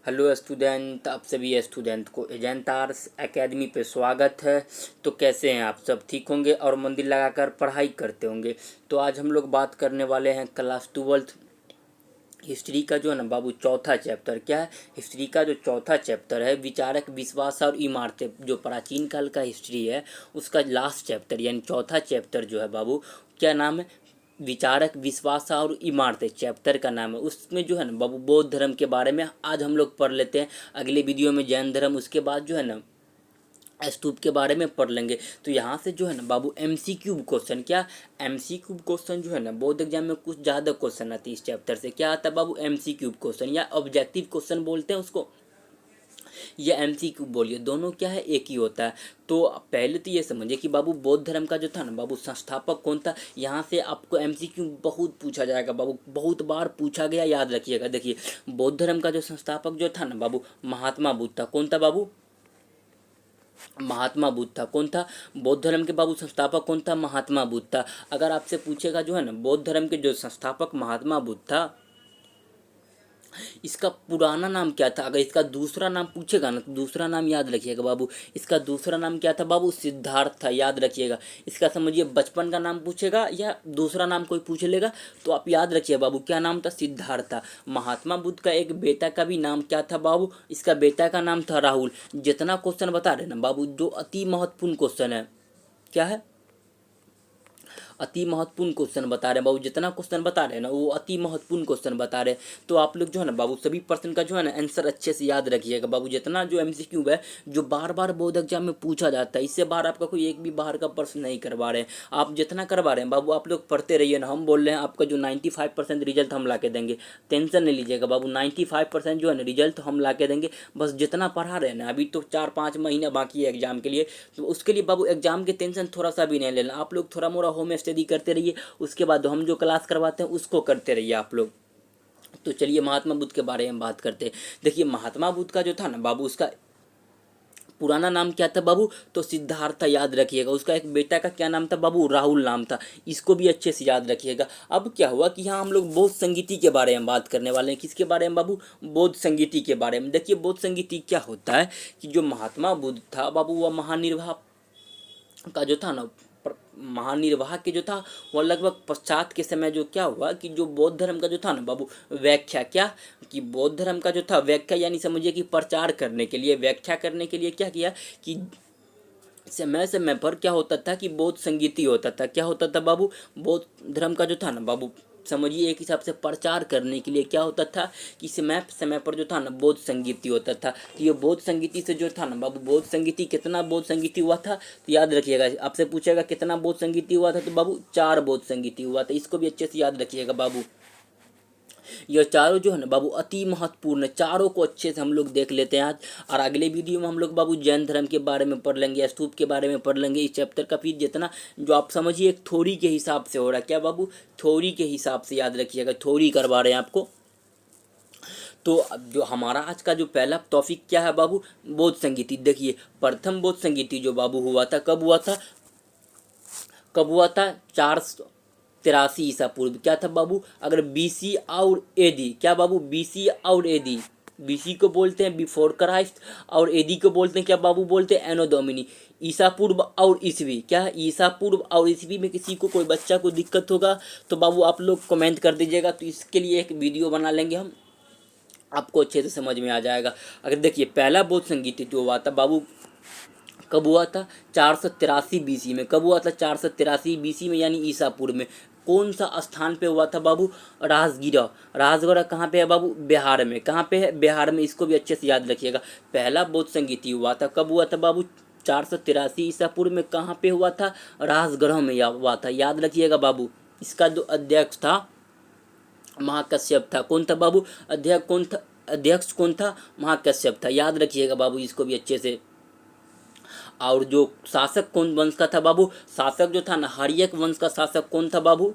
Hello student, आप सभी student को एजेंट आर्ट्स एकेडमी पे स्वागत है। तो कैसे हैं आप सब? ठीक होंगे और मंदिर लगाकर पढ़ाई करते होंगे। तो आज हम लोग बात करने वाले हैं क्लास 12th हिस्ट्री का जो है ना बाबू चौथा चैप्टर। क्या है? हिस्ट्री का जो चौथा चैप्टर है विचारक, विश्वास और इमारतें, जो प्राचीन काल का हिस्ट्री है उसका लास्ट चैप्टर यानी चौथा चैप्टर जो है बाबू, क्या नाम है? विचारक, विश्वास और इमारतें चैप्टर का नाम है। उसमें जो है ना बाबू बौद्ध धर्म के बारे में आज हम लोग पढ़ लेते हैं। अगले वीडियो में जैन धर्म, उसके बाद जो है ना स्तूप के बारे में पढ़ लेंगे। तो यहाँ से जो है ना बाबू MCQ क्वेश्चन, क्या MCQ क्वेश्चन जो है ना बोर्ड एग्जाम में कुछ ज़्यादा क्वेश्चन आती है इस चैप्टर से। क्या आता है बाबू? MCQ क्वेश्चन या ऑब्जेक्टिव क्वेश्चन बोलते हैं उसको, या MCQ बोलिए, दोनों क्या है एक ही होता है। तो पहले तो ये समझिए कि बाबू बौद्ध धर्म का जो था ना बाबू संस्थापक कौन था। यहाँ से आपको MCQ बहुत पूछा जाएगा बाबू, बहुत बार पूछा गया, याद रखिएगा। देखिए बौद्ध धर्म का जो संस्थापक जो था ना बाबू महात्मा बुद्ध था। कौन था बाबू? महात्मा बुद्ध था। कौन था? बौद्ध धर्म के बाबू संस्थापक कौन था? महात्मा बुद्ध था। अगर आपसे पूछेगा जो है ना बौद्ध धर्म के जो संस्थापक महात्मा बुद्ध था, इसका पुराना नाम क्या था? अगर इसका दूसरा नाम पूछेगा ना तो दूसरा नाम याद रखिएगा बाबू, इसका दूसरा नाम क्या था बाबू? सिद्धार्थ था, याद रखिएगा। इसका समझिए बचपन का नाम पूछेगा या दूसरा नाम कोई पूछ लेगा तो आप याद रखिए बाबू क्या नाम था? सिद्धार्थ था। महात्मा बुद्ध का एक बेटा का भी नाम क्या था बाबू? इसका बेटा का नाम था राहुल। जितना क्वेश्चन बता रहे ना बाबू, जो अति महत्वपूर्ण क्वेश्चन है, क्या है? अति महत्वपूर्ण क्वेश्चन बता रहे हैं बाबू। जितना क्वेश्चन बता रहे हैं ना वो अति महत्वपूर्ण क्वेश्चन बता रहे हैं। तो आप लोग जो है ना बाबू सभी प्रश्न का जो है ना आंसर अच्छे से याद रखिएगा बाबू। जितना जो MCQ है जो बार बार बोर्ड एग्जाम में पूछा जाता है, इससे बार आपका कोई एक भी बाहर का प्रश्न नहीं करवा रहे हैं। आप जितना करवा रहे हैं बाबू आप लोग पढ़ते रहिए ना। हम बोल रहे हैं आपका जो 95% रिजल्ट हम ला के देंगे, टेंशन नहीं लीजिएगा बाबू। 95% जो है ना रिजल्ट हम ला के देंगे। बस जितना पढ़ा रहे हैं ना, अभी तो 4-5 महीना बाकी है एग्जाम के लिए, तो उसके लिए बाबू एग्जाम के टेंशन थोड़ा सा भी नहीं लेना। आप लोग थोड़ा मोड़ा होम स्टडी करते रहिए, उसके बाद हम जो क्लास करवाते हैं उसको करते रहिए आप लोग। तो चलिए महात्मा बुद्ध के बारे में बात करते हैं। देखिए महात्मा बुद्ध का जो था ना बाबू, उसका पुराना नाम क्या था बाबू? तो सिद्धार्थ, याद रखिएगा। उसका एक बेटा का क्या नाम था बाबू? राहुल नाम था। इसको भी अच्छे से याद रखिएगा। अब क्या हुआ कि यहाँ हम लोग बौद्ध संगीति के बारे में बात करने वाले हैं। किसके बारे में बाबू? बौद्ध संगीति के बारे में। देखिए बौद्ध संगीति क्या होता है कि जो महात्मा बुद्ध था बाबू, वह महानिर्वाह का जो था ना, महानिर्वाह के जो था वह लगभग पश्चात के समय जो क्या हुआ कि जो बौद्ध धर्म का जो था ना बाबू व्याख्या, क्या कि बौद्ध धर्म का जो था व्याख्या यानी समझिए कि प्रचार करने के लिए, व्याख्या करने के लिए क्या किया कि समय समय पर क्या होता था कि बौद्ध संगीति होता था। क्या होता था बाबू? बौद्ध धर्म का जो था ना बाबू समझिए एक हिसाब से प्रचार करने के लिए क्या होता था कि समय समय पर जो था ना बौद्ध संगीति होता था। तो ये बौद्ध संगीति से जो था ना बाबू, बौद्ध संगीति, कितना बौद्ध संगीति हुआ था तो याद रखिएगा। आपसे पूछेगा कितना बौद्ध संगीति हुआ था तो बाबू 4 बौद्ध संगीति हुआ था। इसको भी अच्छे से याद रखिएगा बाबू। ये चारों जो है ना बाबू अति महत्वपूर्ण है। चारों को अच्छे से हम लोग देख लेते हैं आज। और अगले वीडियो में हम लोग बाबू जैन धर्म के बारे में पढ़ लेंगे, स्तूप के बारे में पढ़ लेंगे। इस चैप्टर का फिर जितना जो आप समझिए एक थ्योरी के हिसाब से हो रहा है। क्या बाबू? थ्योरी के हिसाब से याद रखिएगा, थ्योरी करवा रहे हैं आपको। तो अब जो हमारा आज का जो पहला टॉपिक क्या है बाबू? बौद्ध संगीति। देखिए प्रथम बौद्ध संगीति जो बाबू हुआ था, कब हुआ था? कब हुआ था? 483 ईसा पूर्व। क्या था बाबू? अगर BC और AD, क्या बाबू? BC और AD, BC को बोलते हैं बिफोर क्राइस्ट और AD को बोलते हैं क्या बाबू? बोलते हैं एनो डोमिनी। ईसा पूर्व और ईसवी, क्या है? ईसा पूर्व और ईसवी में किसी को, कोई बच्चा को दिक्कत होगा तो बाबू आप लोग कमेंट कर दीजिएगा। तो इसके लिए एक वीडियो बना लेंगे हम, आपको अच्छे से समझ में आ जाएगा। अगर देखिए पहला बौद्ध संगीत जो हुआ था बाबू कब हुआ था? 483 BC में। कब हुआ था? 483 BC में यानी ईसा पूर्व में। कौन सा स्थान पे हुआ था बाबू? राजगीरा। राजगीरा कहाँ पे है बाबू? बिहार में। कहाँ पे है? बिहार में। इसको भी अच्छे से याद रखिएगा। पहला बौद्ध संगीति हुआ था, कब हुआ था बाबू? 483 ईसा पूर्व में। कहाँ पे हुआ था? राजगृह में हुआ था, याद रखिएगा बाबू। इसका जो अध्यक्ष था महाकश्यप था। कौन था बाबू? अध्यक्ष कौन था? अध्यक्ष कौन था? महाकश्यप था, याद रखिएगा बाबू इसको भी अच्छे से। और जो शासक कौन वंश का था बाबू? शासक जो था ना हर्यक वंश का शासक कौन था बाबू?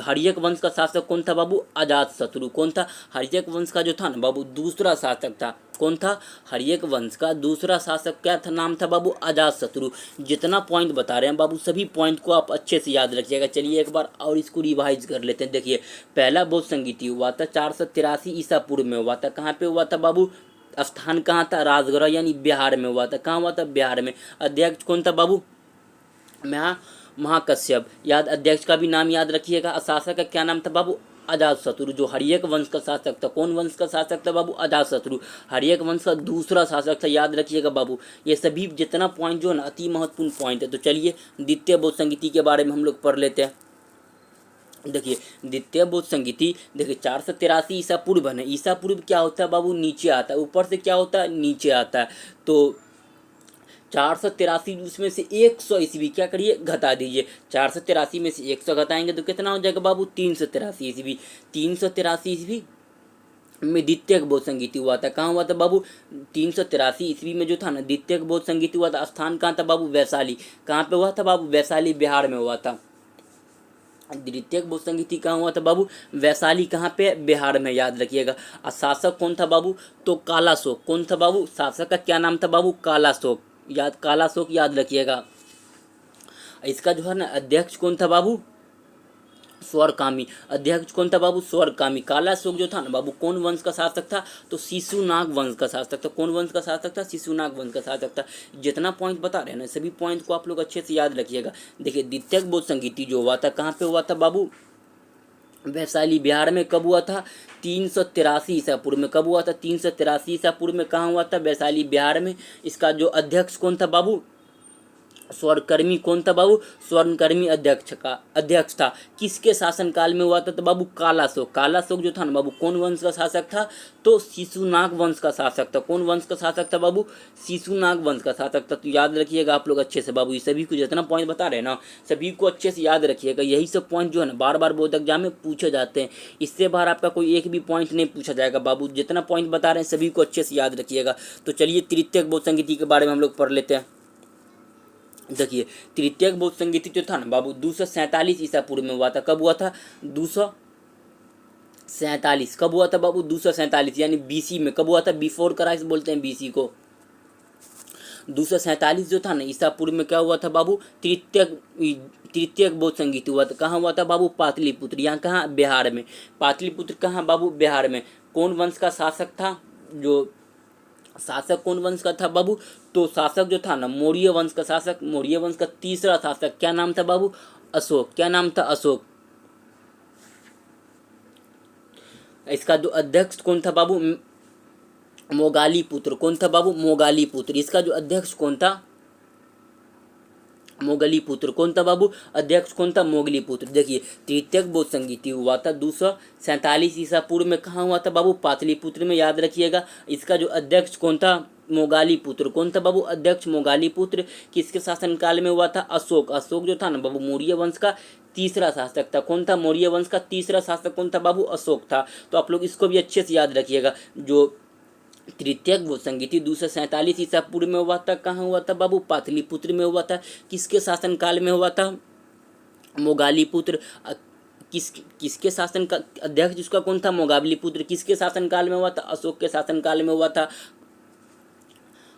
हर्यक वंश का शासक कौन था बाबू? अजातशत्रु। कौन था? हर्यक वंश का जो था ना बाबू दूसरा शासक था। कौन था? हर्यक वंश का दूसरा शासक क्या था? नाम था बाबू अजातशत्रु। जितना पॉइंट बता रहे हैं बाबू सभी पॉइंट को आप अच्छे से याद रखिएगा। चलिए एक बार और इसको रिवाइज कर लेते हैं। देखिए पहला बौद्ध संगीति हुआ था 483 ईसा पूर्व में हुआ था। कहाँ पे हुआ था बाबू? स्थान कहाँ था? राजगढ़ यानी बिहार में हुआ था। कहाँ हुआ था? बिहार में। अध्यक्ष कौन था बाबू? महाकश्यप। याद, अध्यक्ष का भी नाम याद रखिएगा। शासक का क्या नाम था बाबू? अजातशत्रु। जो हर्यक वंश का शासक था, कौन वंश का शासक था बाबू? अजातशत्रु। हर्यक वंश का दूसरा शासक था, याद रखिएगा बाबू। ये सभी जितना पॉइंट जो है ना अति महत्वपूर्ण पॉइंट है। तो चलिए द्वितीय बौद्ध संगीति के बारे में हम लोग पढ़ लेते हैं। देखिए द्वितीय बौद्ध संगीति, देखिए 483 ईसा पूर्व है। ईसा पूर्व क्या होता है बाबू? नीचे आता है। ऊपर से क्या होता है? नीचे आता है। तो 483 उसमें से 100 ईस्वी क्या करिए? घटा दीजिए। 483 में से 100 घटाएंगे तो कितना हो जाएगा बाबू? 383 ईस्वी। 383 ईस्वी में द्वितीय बौद्ध संगीति हुआ था। कहाँ हुआ था बाबू? 383 ईस्वी में जो था ना द्वितीय बौद्ध संगीति हुआ था। स्थान कहाँ था बाबू? वैशाली। कहाँ पे हुआ था बाबू? वैशाली, बिहार में हुआ था। द्वितीय बौद्ध संगीति कहाँ हुआ था बाबू? वैशाली। कहाँ पे? बिहार में, याद रखिएगा। और शासक कौन था बाबू? तो कालाशोक। कौन था बाबू? शासक का क्या नाम था बाबू? कालाशोक। याद, कालाशोक याद रखिएगा। इसका जो है ना अध्यक्ष कौन था बाबू? स्वर्कामी। अध्यक्ष कौन था बाबू? स्वर्कामी। कालाशोक जो था ना बाबू कौन वंश का शासक था? तो शिशुनाग वंश का शासक था। कौन वंश का शासक था? शिशुनाग वंश का शासक था। जितना पॉइंट बता रहे हैं ना सभी पॉइंट को आप लोग अच्छे से याद रखिएगा। देखिए द्वितीय बौद्ध संगीति जो हुआ था कहाँ पे हुआ था बाबू? वैशाली, बिहार में। कब हुआ था? 383 ईसा पूर्व में। कब हुआ था? 383 ईसा पूर्व में। कहाँ हुआ था? वैशाली, बिहार में। इसका जो अध्यक्ष कौन था बाबू? स्वर्णकर्मी। कौन था बाबू? स्वर्णकर्मी अध्यक्ष था। किसके शासनकाल में हुआ था? तो बाबू कालाशोक। कालाशोक जो था ना बाबू कौन वंश का शासक था? तो शिशुनाग वंश का शासक था। कौन वंश का शासक था बाबू? शिशुनाग वंश का शासक था। तो याद रखिएगा आप लोग अच्छे से बाबू। ये सभी को जितना पॉइंट बता रहे हैं ना सभी को अच्छे से याद रखिएगा। यही सब पॉइंट जो है ना बार बार बोर्ड एग्जाम में पूछे जाते हैं। इससे बाहर आपका कोई एक भी पॉइंट नहीं पूछा जाएगा बाबू। जितना पॉइंट बता रहे हैं सभी को अच्छे से याद रखिएगा। तो चलिए तृतीयक बौद्ध संगीति के बारे में हम लोग पढ़ लेते हैं। देखिए तृतीयक बौद्ध संगीति जो था ना बाबू 247 ईसा पूर्व में हुआ था। कब हुआ था? 247। कब हुआ था बाबू? 247 यानी बीसी में। कब हुआ था? बिफोर क्राइस्ट बोलते हैं बीसी को। 247 जो था ना ईसा पूर्व में क्या हुआ था बाबू? तृतीयक बौद्ध संगीत हुआ था। कहाँ हुआ था बाबू? पाटलिपुत्र। यहाँ कहाँ? बिहार में। पाटलिपुत्र कहाँ बाबू? बिहार में। कौन वंश का शासक था? जो शासक कौन वंश का था बाबू? तो शासक जो था ना मौर्य वंश का शासक। मौर्य वंश का तीसरा शासक क्या नाम था बाबू? अशोक। क्या नाम था? अशोक। इसका जो अध्यक्ष कौन था बाबू? मोगाली पुत्र। कौन था बाबू? मोगाली पुत्र। इसका जो अध्यक्ष कौन था? मोगली पुत्र। कौन था बाबू? अध्यक्ष कौन था? मोगली पुत्र। देखिए तृतीयक बौद्ध संगीति हुआ था 247 ईसा पूर्व में। कहाँ हुआ था बाबू? पाटलिपुत्र में, याद रखिएगा। इसका जो अध्यक्ष कौन था? मोगाली पुत्र। कौन था बाबू? अध्यक्ष मोगाली पुत्र। किसके शासनकाल में हुआ था? अशोक। अशोक जो था ना बाबू मौर्य वंश का तीसरा शासक था। कौन था? मौर्य वंश का तीसरा शासक कौन था बाबू? अशोक था। तो आप लोग इसको भी अच्छे से याद रखिएगा। जो तृतीयक बौद्ध संगीति 247 ईसा पूर्व में हुआ था। कहाँ हुआ था बाबू? पाटलिपुत्र में हुआ था। किसके शासनकाल में हुआ था? मोगाली पुत्र। किसके शासन का अध्यक्ष जिसका कौन था? मोगाली पुत्र। किसके शासनकाल में हुआ था? अशोक के शासनकाल में हुआ था।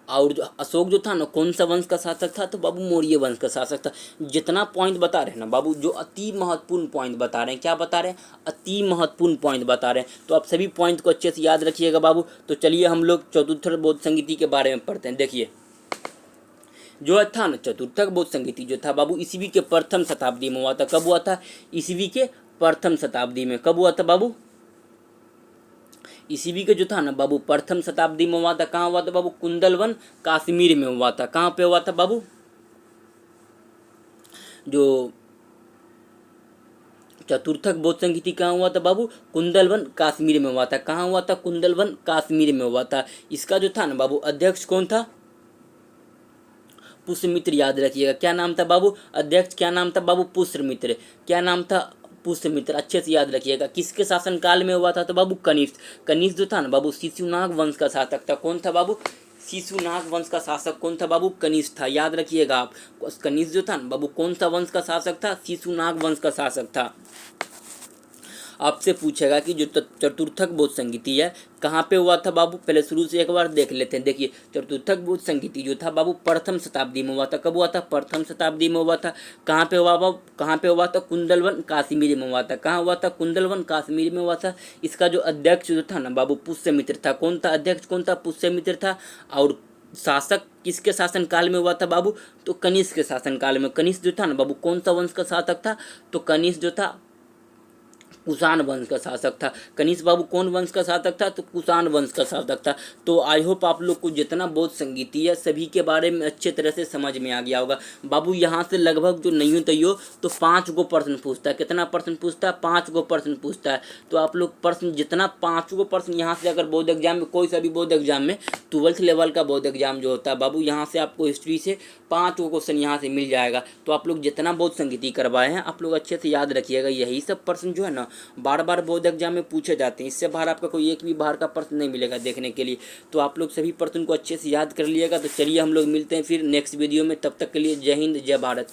और जो अशोक जो था ना कौन सा वंश का शासक था? तो बाबू मौर्य वंश का शासक था। जितना पॉइंट बता रहे हैं ना बाबू जो अति महत्वपूर्ण पॉइंट बता रहे हैं। क्या बता रहे हैं? अति महत्वपूर्ण पॉइंट बता रहे हैं। तो आप सभी पॉइंट को अच्छे से याद रखिएगा बाबू। तो चलिए हम लोग चतुर्थ बौद्ध संगीति के बारे में पढ़ते हैं। देखिए जो था ना चतुर्थक बौद्ध संगीति जो था बाबू ईस्वी के प्रथम शताब्दी में हुआ था। कब हुआ था? ईस्वी के प्रथम शताब्दी में। कब हुआ था बाबू? ईस्वी के जो था ना बाबू प्रथम शताब्दी में हुआ था। कहाँ हुआ था बाबू? कुंदलवन, कश्मीर में हुआ था। कहाँ पे हुआ था बाबू? जो चतुर्थक बौद्ध संगीति कहाँ हुआ था बाबू? कुंदलवन, कश्मीर में हुआ था। कहाँ हुआ था? कुंदलवन, कश्मीर में हुआ था। इसका जो था ना बाबू अध्यक्ष कौन था? पुष्यमित्र। याद रखिएगा। क्या नाम था बाबू? अध्यक्ष क्या नाम था बाबू? पुष्यमित्र। क्या नाम था? पुष्यमित्र। अच्छे से याद रखिएगा। किसके शासनकाल में हुआ था? तो बाबू कनिष्क। कनिष्क जो था ना बाबू शिशुनाग वंश का शासक था। कौन था बाबू? शिशुनाग वंश का शासक कौन था बाबू? कनिष्क था। याद रखिएगा आप, कनिष्क जो था ना बाबू कौन सा वंश का शासक था? शिशुनाग वंश का शासक था। आपसे पूछेगा कि जो चतुर्थक बौद्ध संगीति है कहाँ पे हुआ था बाबू? पहले शुरू से एक बार देख लेते हैं। देखिए चतुर्थक बौद्ध संगीति जो था बाबू प्रथम शताब्दी में हुआ था। कब हुआ था? प्रथम शताब्दी में हुआ था। कहाँ पे हुआ बाबू? कहाँ पे हुआ था? कुंदलवन कश्मीर में हुआ था। कहाँ हुआ था? कुंदलवन कश्मीर में हुआ था। इसका जो अध्यक्ष जो था ना बाबू पुष्यमित्र था। कौन था अध्यक्ष? कौन था? पुष्यमित्र था। और शासक किसके शासन काल में हुआ था बाबू? तो कनिष्क के शासन काल में। कनिष्क जो था ना बाबू कौन सा वंश का शासक था? तो कनिष्क जो था कुषाण वंश का शासक था। कनिष्क बाबू कौन वंश का शासक था? तो कुषाण वंश का शासक था। तो आई होप आप लोग को जितना बौद्ध संगीति है सभी के बारे में अच्छे तरह से समझ में आ गया होगा बाबू। यहाँ से लगभग जो नहीं हो तो 5 गो प्रश्न पूछता है। कितना प्रश्न पूछता है? 5 गो प्रश्न पूछता है। तो आप लोग प्रश्न जितना 5 गो प्रश्न यहाँ से अगर बौद्ध एग्जाम में, कोई सा भी बौद्ध एग्जाम में 12th लेवल का बौद्ध एग्जाम जो होता है बाबू, यहाँ से आपको हिस्ट्री से 5 गो क्वेश्चन यहाँ से मिल जाएगा। तो आप लोग जितना बौद्ध संगीति करवाए हैं आप लोग अच्छे से याद रखिएगा। यही सब प्रश्न जो है ना बार बार बौद्ध एग्जाम में पूछे जाते हैं। इससे बाहर आपका कोई एक भी बाहर का प्रश्न नहीं मिलेगा देखने के लिए। तो आप लोग सभी प्रश्न को अच्छे से याद कर लिएगा। तो चलिए हम लोग मिलते हैं फिर नेक्स्ट वीडियो में। तब तक के लिए जय हिंद, जय भारत।